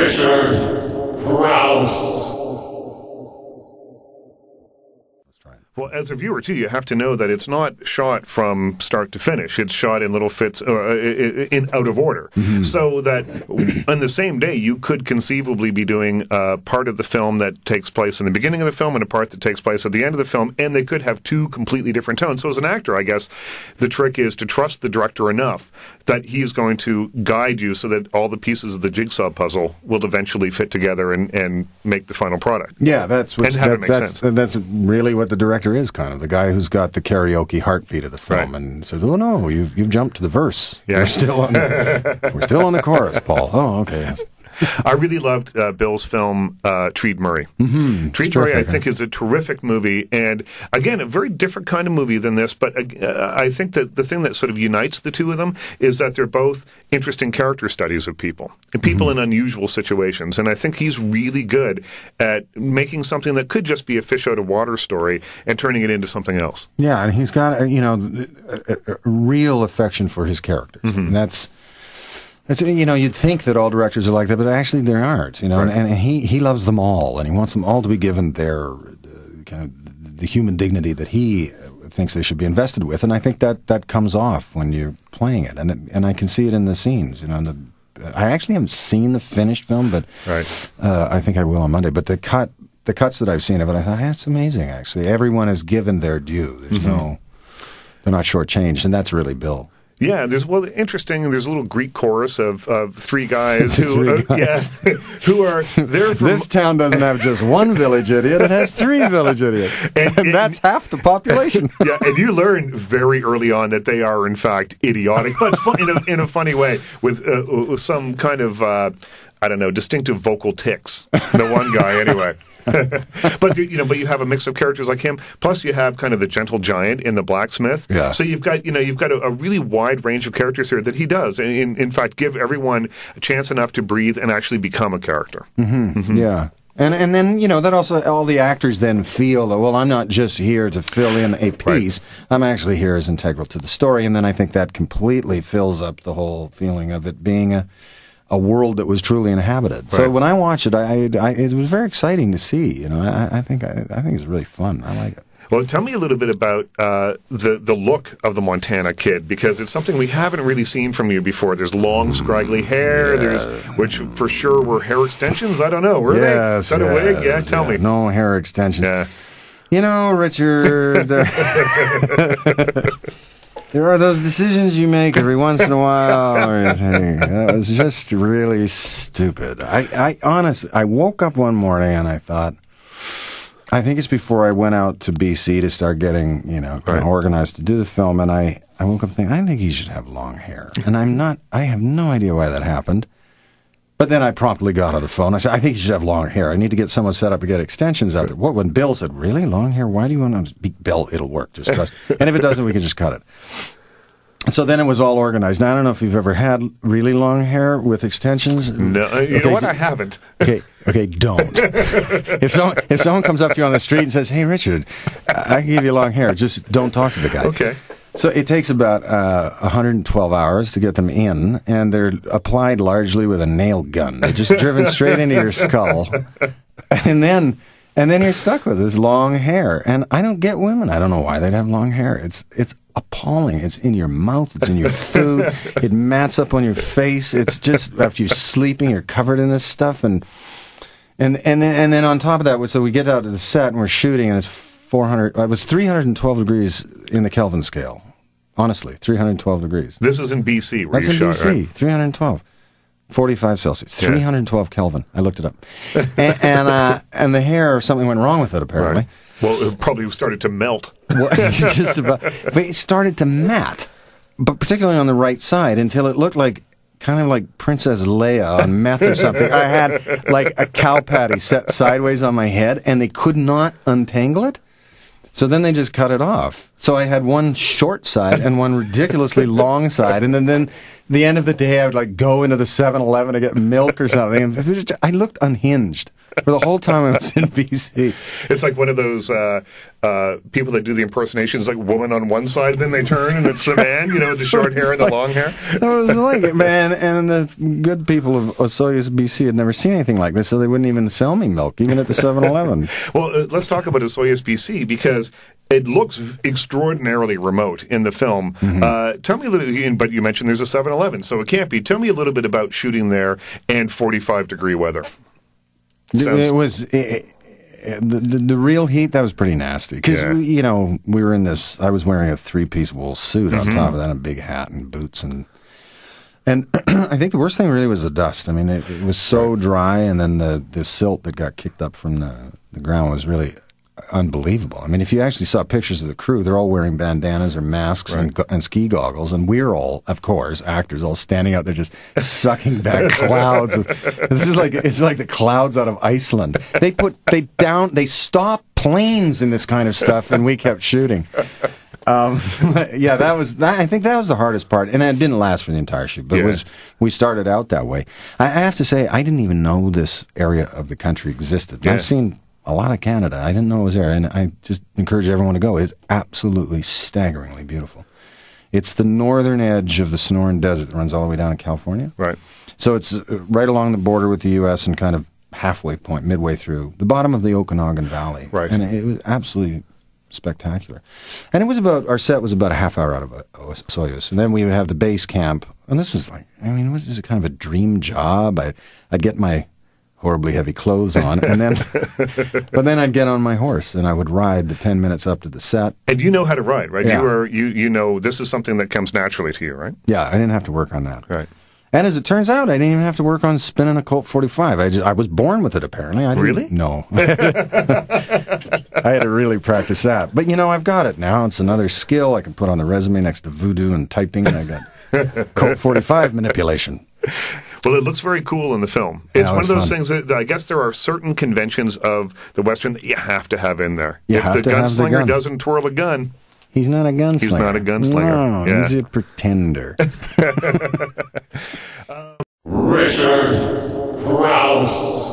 Richard Crouse. Well, as a viewer, too, you have to know that it's not shot from start to finish. It's shot in little fits, in out of order. Mm-hmm. So that on the same day, you could conceivably be doing part of the film that takes place in the beginning of the film and a part that takes place at the end of the film, and they could have two completely different tones. So as an actor, I guess, the trick is to trust the director enough that he is going to guide you so that all the pieces of the jigsaw puzzle will eventually fit together and make the final product. Yeah, that's really what the director is, kind of the guy who's got the karaoke heartbeat of the film, right, and says, "Oh no, you've jumped to the verse. Yeah. We're still on the chorus, Paul." Oh, okay. Yes. I really loved Bill's film, Treat Murray. Mm-hmm. Treat Murray, I think, is a terrific movie, and again, a very different kind of movie than this, but I think that the thing that sort of unites the two of them is that they're both interesting character studies of people, and people in unusual situations, and I think he's really good at making something that could just be a fish out of water story and turning it into something else. Yeah, and he's got, a real affection for his characters, and that's, you'd think that all directors are like that, but actually they aren't. Right. And he loves them all, and he wants them all to be given their kind of the human dignity that he thinks they should be invested with, and I think that comes off when you're playing it, and I can see it in the scenes. I actually haven't seen the finished film, but right. I think I will on Monday. But the cuts that I've seen of it, I thought that's amazing. Actually, everyone is given their due. There's they're not shortchanged, and that's really Bill. Yeah, there's a little Greek chorus of three guys who are there from... This town doesn't have just one village idiot, it has three village idiots. And that's half the population. Yeah, and you learn very early on that they are, in fact, idiotic, but in a funny way, with some kind of... distinctive vocal tics. The one guy, anyway. But you have a mix of characters like him. Plus, you have kind of the gentle giant in the blacksmith. Yeah. So you've got a really wide range of characters here that he does. In fact, give everyone a chance enough to breathe and actually become a character. Mm-hmm. Mm-hmm. Yeah. And then, that also, all the actors then feel that, well, I'm not just here to fill in a piece. Right. I'm actually here as integral to the story. And then I think that completely fills up the whole feeling of it being a world that was truly inhabited. Right. So when I watched it, it was very exciting to see. I think it's really fun. I like it. Well, tell me a little bit about the look of the Montana Kid, because it's something we haven't really seen from you before. There's long, scraggly hair. Yeah. Which for sure were hair extensions. I don't know. Were they? Is that a wig? Yeah, tell me. No hair extensions. Yeah. Richard. There are those decisions you make every once in a while. That was just really stupid. I honestly, I woke up one morning and I thought, I think it's before I went out to BC to start getting, kind of organized to do the film, and I woke up thinking, I think he should have long hair. And I have no idea why that happened. But then I promptly got on the phone. I said, I think you should have long hair. I need to get someone set up to get extensions out there. When Bill said, really? Long hair? Why do you want to be Bill? It'll work. Just trust. And if it doesn't, we can just cut it. So then it was all organized. Now, I don't know if you've ever had really long hair with extensions. No, you know what? I haven't. Okay, don't. If someone comes up to you on the street and says, hey, Richard, I can give you long hair, just don't talk to the guy. Okay. So it takes about 112 hours to get them in, and they're applied largely with a nail gun. They're just driven straight into your skull. And then you're stuck with this long hair. And I don't get women. I don't know why they'd have long hair. It's appalling. It's in your mouth. It's in your food. It mats up on your face. It's just, after you're sleeping, you're covered in this stuff. And then on top of that, so we get out to the set and we're shooting, and it was 312 degrees in the Kelvin scale. Honestly, 312 degrees. This is in BC where That's you shot, BC, right? 312. 45 Celsius. 312 Kelvin. I looked it up. And the hair, something went wrong with it, apparently. Right. Well, it probably started to melt. Just about. But it started to mat, but particularly on the right side, until it looked kind of like Princess Leia on meth or something. I had like a cow patty set sideways on my head, and they could not untangle it. So then they just cut it off. So I had one short side and one ridiculously long side. And then the end of the day, I would go into the 7-Eleven to get milk or something. And I looked unhinged. for the whole time I was in BC. It's like one of those people that do the impersonations, like woman on one side, then they turn and it's the man, with the short hair and the long hair. It was like it, man. And the good people of Osoyoos, BC had never seen anything like this, so they wouldn't even sell me milk, even at the 7-Eleven. Well, let's talk about Osoyoos, BC, because it looks extraordinarily remote in the film. Tell me a little, but you mentioned there's a 7-Eleven, so it can't be. Tell me a little bit about shooting there and 45-degree weather. It was the real heat. That was pretty nasty because we were in this. I was wearing a 3-piece wool suit on top of that, a big hat and boots, and I think the worst thing really was the dust. I mean, it was so dry, and then the silt that got kicked up from the ground was really unbelievable. I mean, if you actually saw pictures of the crew, they're all wearing bandanas or masks and ski goggles, and we're all, of course, actors, all standing out there just sucking back clouds of. It's like the clouds out of Iceland. They stop planes in this kind of stuff, and we kept shooting. I think that was the hardest part, and it didn't last for the entire shoot. But we started out that way. I have to say, I didn't even know this area of the country existed. I've seen a lot of Canada. I didn't know it was there, and I just encourage everyone to go. It's absolutely staggeringly beautiful. It's the northern edge of the Sonoran Desert that runs all the way down to California. Right. So it's right along the border with the U.S. and kind of halfway point, midway through the bottom of the Okanagan Valley. Right. And it was absolutely spectacular. And our set was about a half hour out of Osoyoos. And then we would have the base camp. And this was this is kind of a dream job. I'd get my horribly heavy clothes on, and then, but then I'd get on my horse and I would ride the 10 minutes up to the set. And you know how to ride, right? Yeah. You know this is something that comes naturally to you, right? Yeah, I didn't have to work on that. Right. And as it turns out, I didn't even have to work on spinning a Colt 45. I was born with it, apparently. Really? No. I had to really practice that. But, I've got it now. It's another skill I can put on the resume next to voodoo and typing, and I got Colt 45 manipulation. Well, it looks very cool in the film. It's one of those fun. things that I guess there are certain conventions of the Western that you have to have in there. You if have the to have the gunslinger gun. doesn't twirl a gun, he's not a gunslinger. He's not a gunslinger. No, he's a pretender. Richard Crouse.